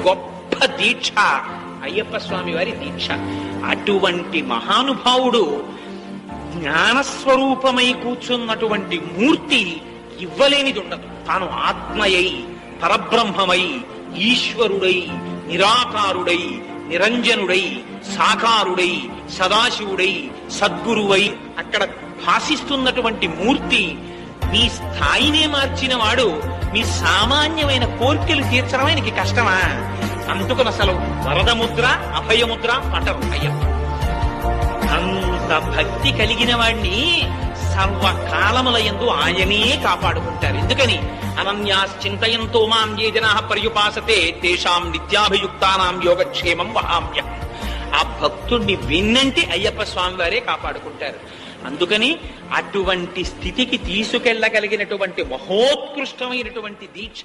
గొప్ప దీక్ష అయ్యప్ప స్వామి వారి దీక్ష. అటువంటి మహానుభావుడు జ్ఞానస్వరూపమై కూర్చున్నటువంటి మూర్తి ఇవ్వలేనిది ఉండదు. తాను ఆత్మయై, పరబ్రహ్మమై, ఈశ్వరుడై, నిరాకారుడై, నిరంజనుడై, సాకారుడై, సదాశివుడై, సద్గురువై అక్కడ భాసిస్తున్నటువంటి మూర్తి మీ స్థాయినే మార్చిన వాడు మీ సామాన్యమైన కోర్కెలు తీర్చడం ఆయనకి కష్టమా? అందుకని అసలు వరదముద్ర, అభయముద్ర పటరు అయ్యప్ప. అంత భక్తి కలిగిన వాడిని సర్వకాలముల యందు ఆయనే కాపాడుకుంటారు. ఎందుకని అనన్యాశ్చింతయంతో మాం ఏ జనా పర్యుపాసతే తేషాం నిత్యాభియుక్తానాం యోగక్షేమం వహామ్యం. ఆ భక్తుణ్ణి విన్నంటి అయ్యప్ప స్వామి వారే కాపాడుకుంటారు. అందుకని అటువంటి స్థితికి తీసుకెళ్లగలిగినటువంటి మహోత్కృష్టమైనటువంటి దీక్ష